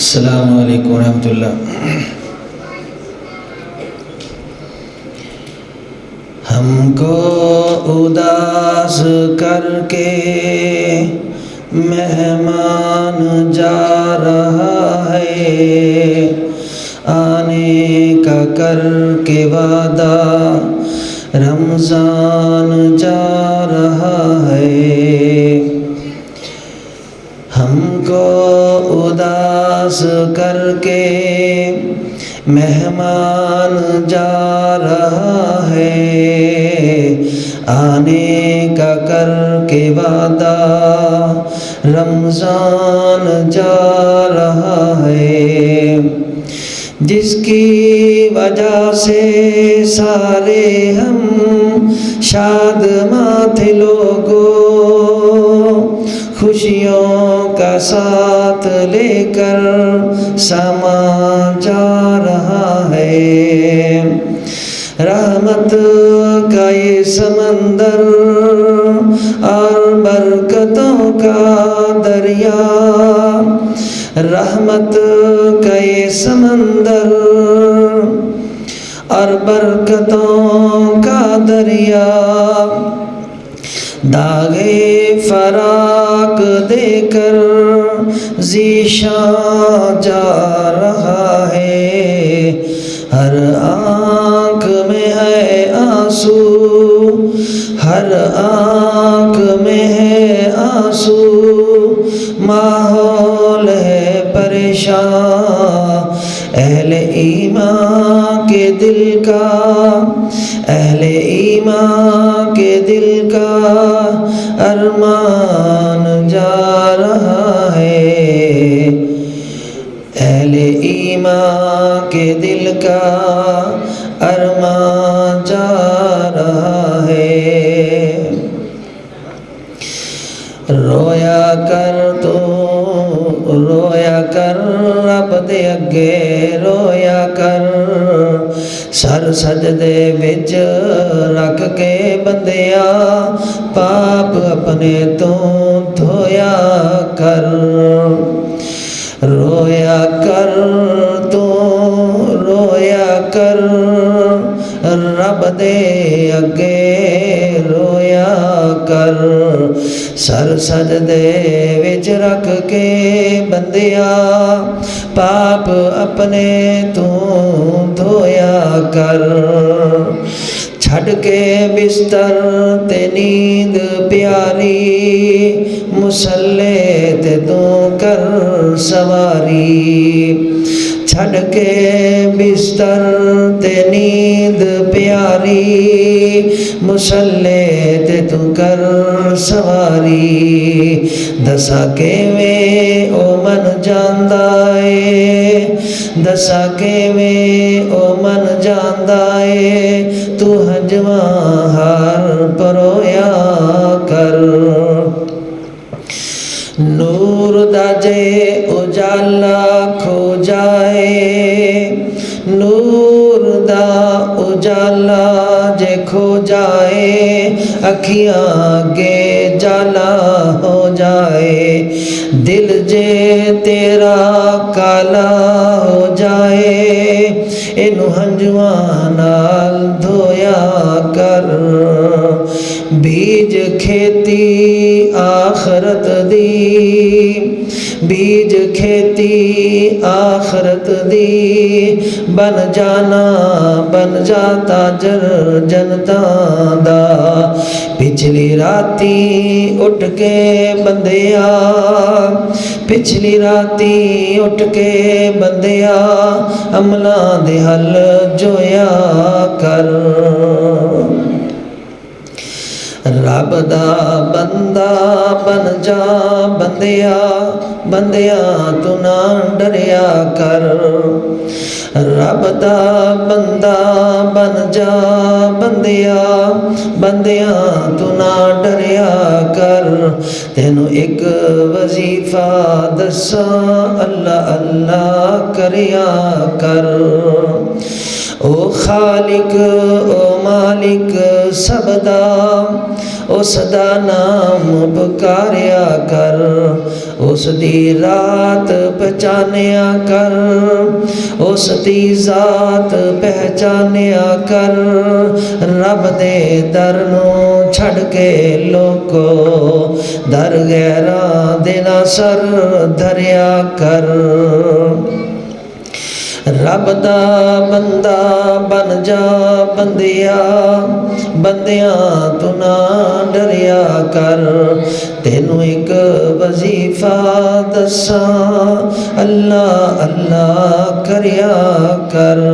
अस्सलामु अलैकुम रहमतुल्लाह। हमको उदास करके मेहमान जा रहा है, आने का करके वादा रमज़ान जा रहा है। हमको उदास करके मेहमान जा रहा है, आने का करके वादा रमज़ान जा रहा है। जिसकी वजह से सारे हम शादमां थे लोगों, खुशियों का साथ लेकर समा जा रहा है। रहमत का ये समंदर और बरकतों का दरिया, रहमत का ये समंदर और बरकतों का दरिया, दागे फराक देकर ज़ीशान जा रहा है। हर आँख में है आंसू, हर आँख में है आंसू, माहौल है परेशान। अहले ईमान के दिल का, अहले ईमान के दिल का अरमान जा रहा है। अहले ईमान के दिल का अरमान जा रहा है। रोया कर तो रोया कर रब दे अगे, रोया कर सर सजदे विच रख के बंदिया, पाप अपने तो धोया कर। रोया कर तो रोया कर रब दे अगे, रोया कर सर सजदे विच रख के बंदिया, पाप अपने तू धोया कर। छड़ के बिस्तर ते नींद प्यारी, मुसल्ले ते तू कर सवारी। छड़ के बिस्तर ते नींद प्यारी, मुसल्ले ते तू कर सवारी। दसा केवें ओ मन जांदा ए, दसा केवें ओ मन जांदा ए, तू हजवा हार परोया कर। नूर दा जे उजाला खो जाए, नूर दा उजाला जे खो जाए, अखियां आगे जाला हो जाए। दिल जे तेरा काला हो जाए, इनू हंजुआ नाल धोया कर। बीज खेती आखरत दी, बीज खेती आखरत दी, बन जाना बन जाता जर जनता दा। पिछली राती उठ के बंदिया, पिछली राती उठ के बंदिया, अमलां दे हल जोया कर। रब दा बंदा बन जा बंदिया, बंदिया तू ना डरिया कर। रब दा बंदा बन जा बंदिया, बंदिया तू ना डरिया कर। तेनू एक वजीफा दसा, अल्लाह अल्लाह करिया कर। ओ खालिक ओ मालिक सबदा, उस दा नाम पुकारिया कर। उस दी रात पहचानिया कर, उस दी जात पहचानिया कर। रब दे दर नूं छड़ के लोको, दर गैरां दे ना सर धरिया कर। रब दा बंदा बन जा बंदिया, बंदिया तू ना डरिया कर। तेनू एक वजीफा दसा, अल्लाह अल्लाह करिया कर।